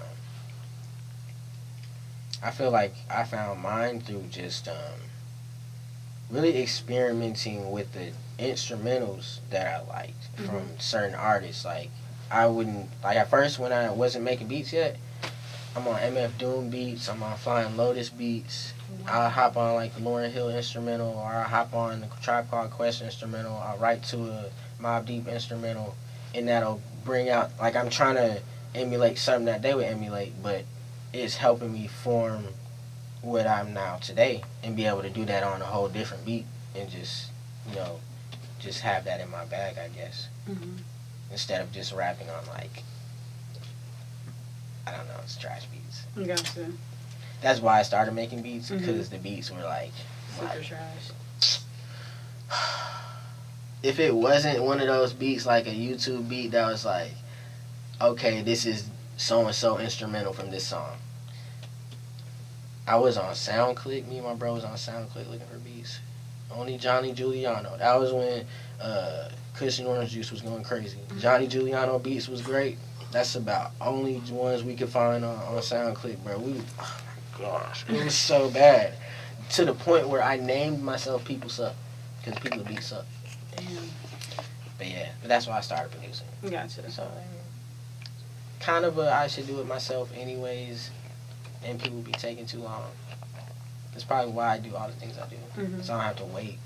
I feel like I found mine through just really experimenting with the instrumentals that I liked from certain artists. Like at first when I wasn't making beats yet, I'm on MF Doom beats, I'm on Flying Lotus beats. I'll hop on like the Lauryn Hill instrumental, or I'll hop on the Tribe Called Quest instrumental. I'll write to a Mobb Deep instrumental, and that'll bring out, like I'm trying to emulate something that they would emulate, but it's helping me form what I'm now today and be able to do that on a whole different beat and just, just have that in my bag, I guess. Instead of just rapping on like, I don't know, it's trash beats. Gotcha. That's why I started making beats, because the beats were like super trash. if it wasn't one of those beats like a YouTube beat that was like, okay, this is so and so instrumental from this song. I was on SoundClick. Me and my bro was on SoundClick looking for beats. Only Johnny Giuliano. That was when Cushion Orange Juice was going crazy. Johnny Giuliano beats was great. That's about only ones we could find on SoundClick, bro. Oh my gosh, it was so bad to the point where I named myself People Suck because People Beat Suck. Damn. But yeah, that's why I started producing. Gotcha. So kind of I should do it myself anyways, and people be taking too long. That's probably why I do all the things I do. Mm-hmm. So I don't have to wait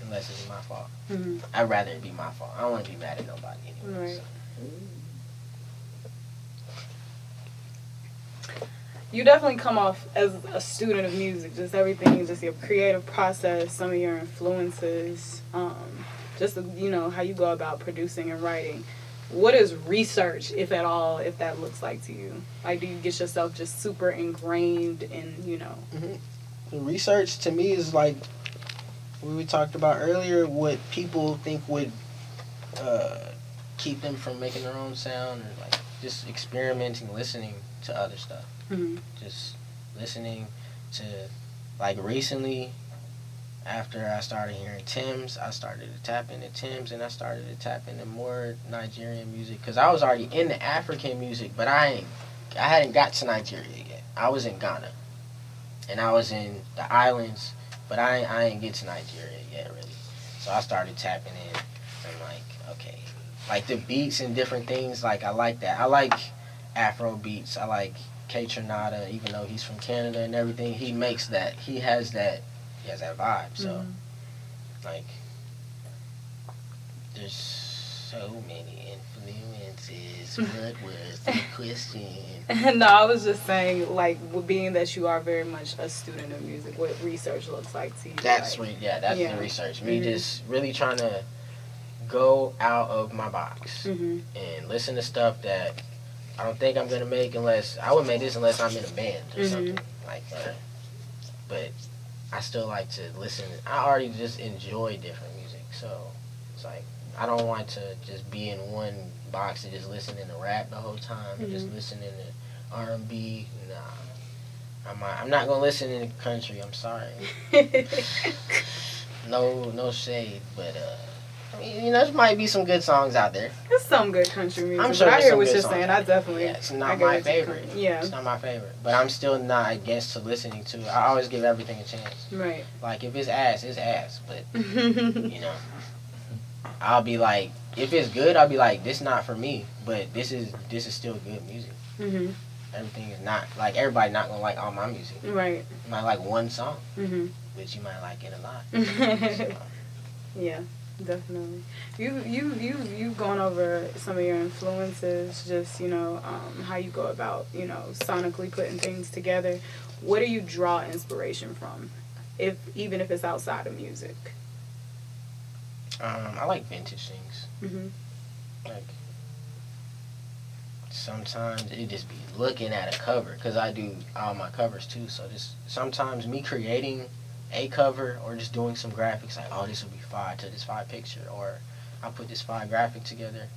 unless it's my fault. Mm-hmm. I'd rather it be my fault. I don't want to be mad at nobody anyway. Right. So. You definitely come off as a student of music, just everything, just your creative process, some of your influences, just, you know, how you go about producing and writing. What is research, if at all, if that looks like to you? Like, do you get yourself just super ingrained in, you know? Mm-hmm. The research to me is like what we talked about earlier, what people think would keep them from making their own sound, or like just experimenting, listening to other stuff. Mm-hmm. Just listening to, like recently, after I started hearing Tim's, I started to tap into Tim's, and I started to tap into more Nigerian music, because I was already into African music, but I hadn't got to Nigeria yet. I was in Ghana, and I was in the islands, but I ain't get to Nigeria yet, really. So I started tapping in, and like, okay, like the beats and different things, like I like that. I like Afro beats. I like K Tronada, even though he's from Canada and everything, he makes that. He has that vibe. So, like, there's so many influences. What was the question? No, I was just saying, like, being that you are very much a student of music, what research looks like to you. That's like, that's the research. Me just really trying to go out of my box and listen to stuff that I don't think I'm gonna make unless I would make this unless I'm in a band or something like that. But I still like to listen. I already just enjoy different music, so it's like I don't want to just be in one box and just listening to rap the whole time and just listening to R&B. Nah, I'm not gonna listen to country. I'm sorry. No shade, but I mean, you know, there might be some good songs out there. There's some good country music. I'm sure but I there's hear some what good you're songs saying. out I definitely. Yeah, it's not my favorite. Yeah. It's not my favorite. But I'm still not against to listening to it. I always give everything a chance. Right. Like, if it's ass, it's ass. But, you know, I'll be like, if it's good, I'll be like, this not for me. But this is still good music. Mm-hmm. Everything is not, like, everybody not going to like all my music. Right. You might like one song. Mm-hmm. But you might like it a lot. So. Yeah. Definitely. You've gone over some of your influences, just, you know, how you go about, you know, sonically putting things together. What do you draw inspiration from, even if it's outside of music? I like vintage things. Mm-hmm. Like, sometimes it just be looking at a cover, because I do all my covers too, so just sometimes me creating a cover or just doing some graphics, like, oh, this would be fire to this fire picture, or I put this fire graphic together,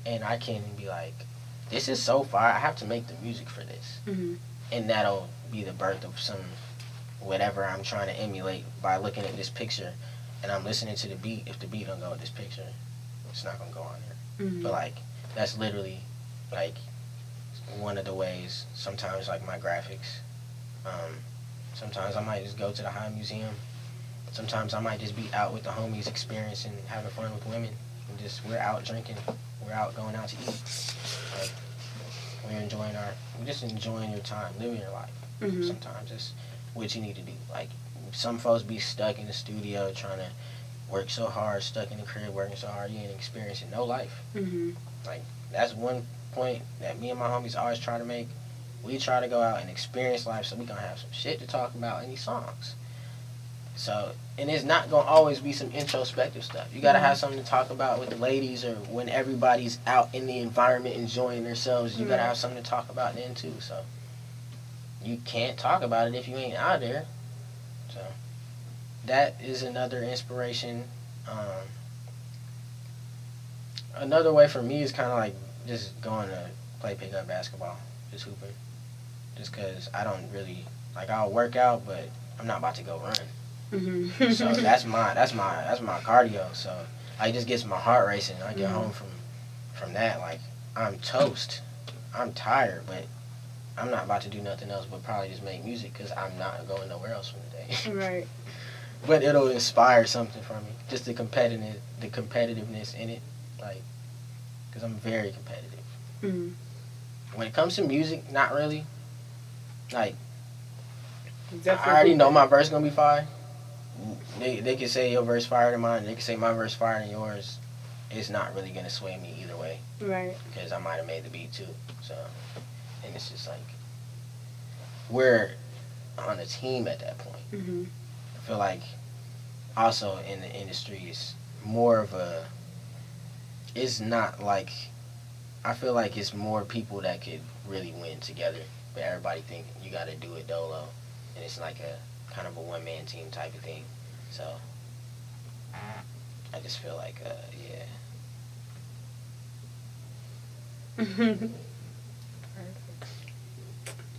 and I can be like, this is so fire, I have to make the music for this. And that'll be the birth of some whatever I'm trying to emulate by looking at this picture, and I'm listening to the beat. If the beat don't go with this picture, it's not gonna go on here. But like, that's literally like one of the ways. Sometimes like my graphics, sometimes I might just go to the High Museum. Sometimes I might just be out with the homies, experiencing, having fun with women. And just, we're out drinking. We're out going out to eat. Like, we're just enjoying your time, living your life. Sometimes it's what you need to do. Like, some folks be stuck in the studio trying to work so hard, stuck in the crib working so hard, you ain't experiencing no life. Like, that's one point that me and my homies always try to make. We try to go out and experience life so we gonna have some shit to talk about in these songs. So, and it's not gonna always be some introspective stuff. You gotta have something to talk about with the ladies, or when everybody's out in the environment enjoying themselves, you gotta have something to talk about then too. So, you can't talk about it if you ain't out there. So, that is another inspiration. Another way for me is kind of like just going to play pickup basketball, just hooping. Just because I don't really, like, I'll work out, but I'm not about to go run. Mm-hmm. So that's my cardio. So I just gets my heart racing. I get home from that, like, I'm toast. I'm tired, but I'm not about to do nothing else but probably just make music because I'm not going nowhere else from the day. Right. But it'll inspire something from me. Just the competitiveness in it, like, because I'm very competitive. Mm-hmm. When it comes to music, not really. Like, Definitely. I already know my verse gonna be fire. They can say your verse fire than mine. They can say my verse fire than yours. It's not really gonna sway me either way. Right. Because I might have made the beat too. So, and it's just like we're on a team at that point. Mm-hmm. I feel like also in the industry it's more of a. It's not like. I feel like it's more people that could really win together, but everybody think you got to do it dolo, and it's like a kind of a one-man team type of thing. So I just feel like yeah.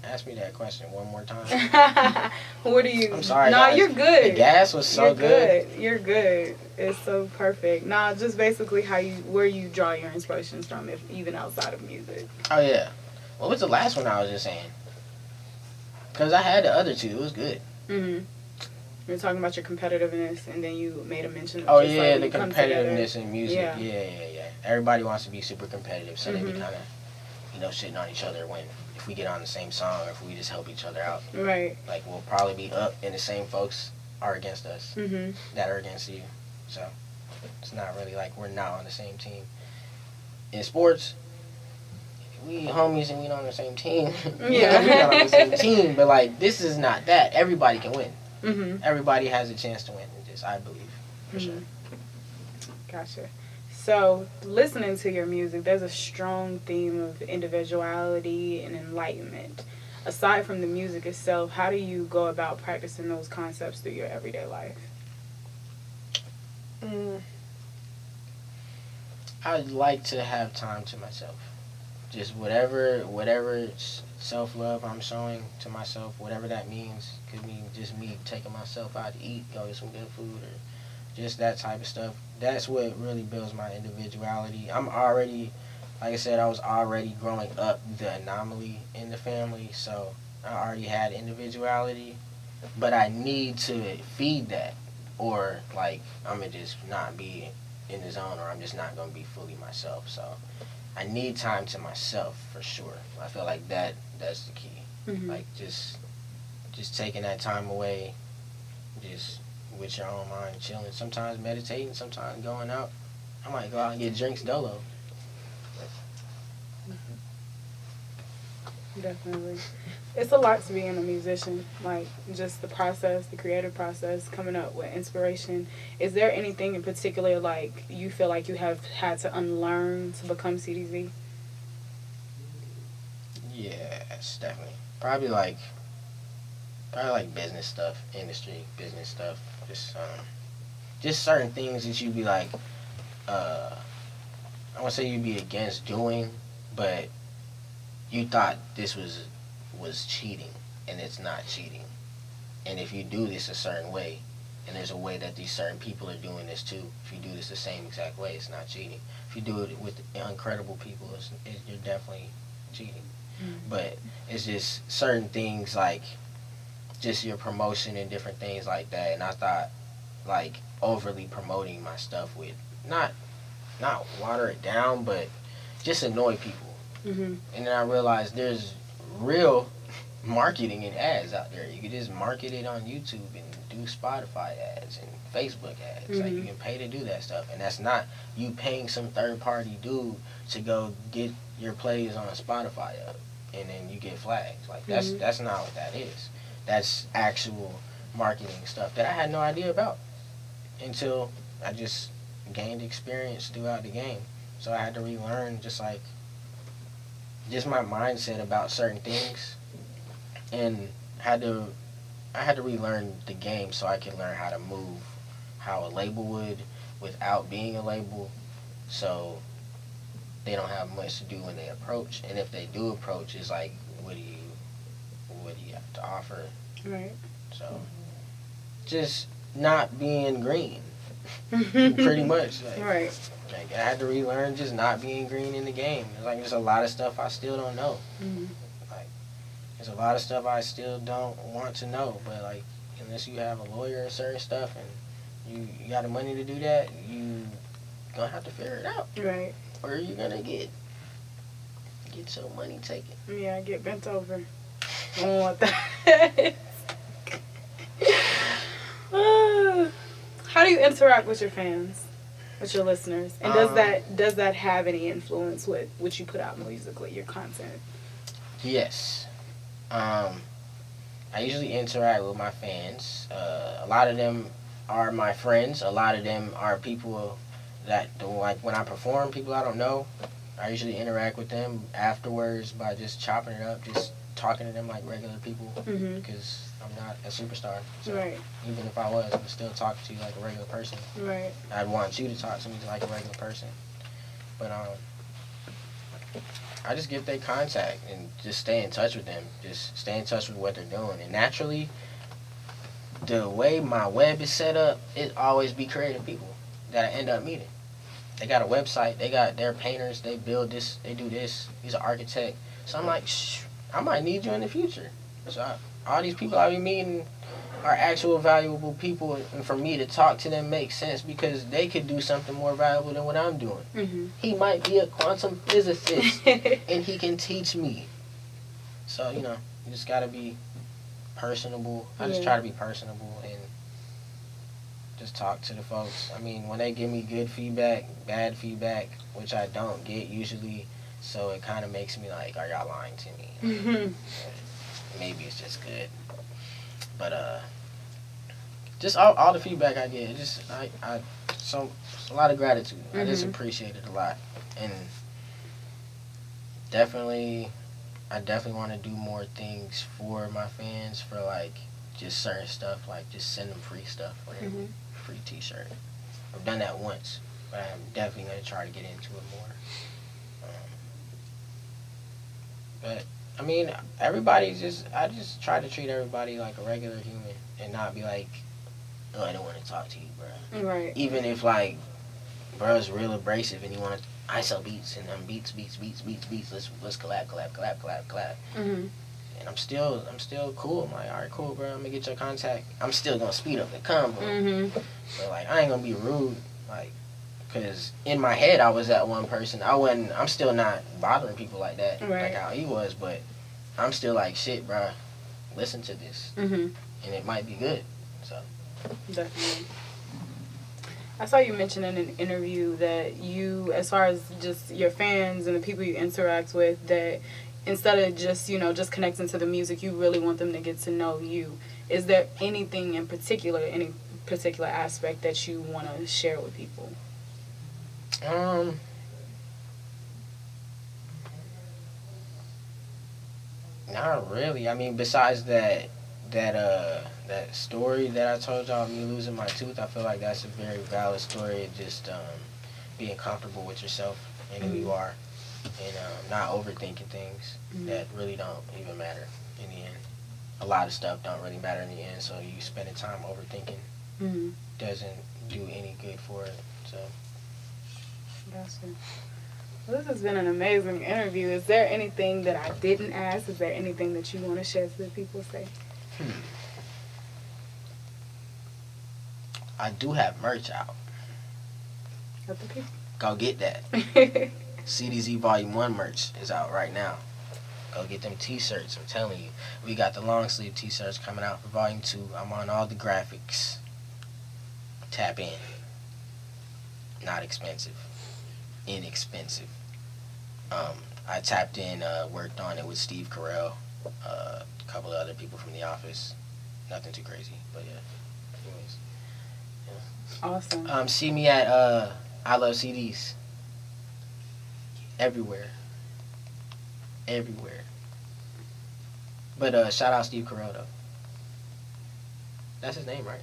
Ask me that question one more time. What do you? I'm sorry. No, guys. you're good. The gas was so You're good. You're good. It's so perfect. Nah, just basically where you draw your inspirations from, if even outside of music. Oh yeah. What was the last one I was just saying? Because I had the other two. It was good. Mm-hmm. You're talking about your competitiveness, and then you made a mention of Oh just, yeah, like, the we come together. competitiveness in music. Yeah. Yeah. Everybody wants to be super competitive, so they be Mhm. kind of, shitting on each other when if we get on the same song or if we just help each other out. Right. Like we'll probably be up, and the same folks are against us Mm-hmm. that are against you. So it's not really like we're not on the same team. In sports, we homies and we not on the same team. Yeah. We not on the same team, but like this is not that. Everybody can win. Mm-hmm. Everybody has a chance to win. Just I believe for sure. Gotcha. So, listening to your music, there's a strong theme of individuality and enlightenment. Aside from the music itself, how do you go about practicing those concepts through your everyday life? I'd like to have time to myself. Just whatever self-love I'm showing to myself, whatever that means. Could mean just me taking myself out to eat, go get some good food, or just that type of stuff. That's what really builds my individuality. I'm already, like I said, I was already growing up the anomaly in the family, so I already had individuality, but I need to feed that, or like I'm gonna just not be in the zone, or I'm just not gonna be fully myself. So I need time to myself for sure. I feel like that's the key. Mm-hmm. Like just taking that time away, just with your own mind, chilling. Sometimes meditating, sometimes going out. I might go out and get drinks dolo. Definitely. It's a lot to being a musician, like just the process, the creative process, coming up with inspiration. Is there anything in particular like you feel like you have had to unlearn to become CDZ? Yes, definitely. Probably like business stuff, industry, business stuff. Just certain things that you'd be like, I won't say you'd be against doing, but you thought this was cheating, and it's not cheating. And if you do this a certain way, and there's a way that these certain people are doing this too, if you do this the same exact way, it's not cheating. If you do it with incredible people, you're definitely cheating. Mm-hmm. But it's just certain things like just your promotion and different things like that. And I thought like overly promoting my stuff would not water it down, but just annoy people. Mm-hmm. And then I realized there's real marketing and ads out there. You can just market it on YouTube and do Spotify ads and Facebook ads. Mm-hmm. Like you can pay to do that stuff, and that's not you paying some third party dude to go get your plays on a Spotify up, and then you get flags. Like that's not what that is. That's actual marketing stuff that I had no idea about until I just gained experience throughout the game. So I had to relearn just my mindset about certain things, and I had to relearn the game so I could learn how to move how a label would without being a label. So they don't have much to do when they approach, and if they do approach, it's like, what do you have to offer? Right. So, just not being green, pretty much. Right. Like, I had to relearn just not being green in the game. Like, there's a lot of stuff I still don't know. Like, there's a lot of stuff I still don't want to know. But, like, unless you have a lawyer and certain stuff and you got the money to do that, you gonna have to figure it out. Right. Or you're gonna get your money taken. Yeah, get bent over. I don't want that. How do you interact with your fans, with your listeners, and does that have any influence with what you put out musically, your content? Yes. I usually interact with my fans. A lot of them are my friends. A lot of them are people that, like, when I perform, people I don't know. I usually interact with them afterwards by just chopping it up, just talking to them like regular people, because I'm not a superstar. So Right. even if I was, I would still talk to you like a regular person. Right. I'd want you to talk to me like a regular person. But I just get their contact and just stay in touch with them. Just stay in touch with what they're doing. And naturally, the way my web is set up, it always be creative people that I end up meeting. They got a website, they got their painters, they build this, they do this. He's an architect. So I'm like, I might need you in the future. So all these people I be meeting are actual valuable people, and for me to talk to them makes sense because they could do something more valuable than what I'm doing. He might be a quantum physicist and he can teach me. So, you just gotta be personable. I just try to be personable and just talk to the folks. I mean, when they give me good feedback, bad feedback, which I don't get usually, so it kind of makes me like, are y'all lying to me? Maybe it's just good. But just all the feedback I get, so a lot of gratitude. I just appreciate it a lot, and I definitely want to do more things for my fans, for like just certain stuff, like just send them free stuff, whatever, free T-shirt. I've done that once, but I'm definitely gonna try to get into it more. But I mean, I just try to treat everybody like a regular human and not be like, oh, I don't want to talk to you, bro. Right. Even if, like, bro's real abrasive and you want to ISO beats and beats, let's collab. And I'm still cool. I'm like, all right, cool, bro. I'm gonna get your contact. I'm still gonna speed up the combo. But, like, I ain't gonna be rude, like, because in my head, I was that one person. I'm still not bothering people like that, like how he was, but I'm still like, shit, bro, listen to this. And it might be good, so. Definitely. I saw you mention in an interview that you, as far as just your fans and the people you interact with, that instead of just, just connecting to the music, you really want them to get to know you. Is there anything in particular, any particular aspect that you want to share with people? Not really. I mean, besides that story that I told y'all, me losing my tooth, I feel like that's a very valid story. Just being comfortable with yourself and who you are, and not overthinking things that really don't even matter in the end. A lot of stuff don't really matter in the end, so you spending time overthinking doesn't do any good for it. So. Gotcha. Well, this has been an amazing interview. Is there anything that I didn't ask? Is there anything that you want to share to the people? Say. I do have merch out. Let the people. Go get that. CDZ Volume 1 merch is out right now. Go get them T-shirts. I'm telling you. We got the long sleeve T-shirts coming out for Volume 2. I'm on all the graphics. Tap in. Not expensive. Inexpensive. I tapped in, worked on it with Steve Carell, a couple of other people from the office. Nothing too crazy, but yeah. Anyways, yeah. Awesome. See me at I Love CDs. Everywhere. But shout out Steve Carell though. That's his name, right?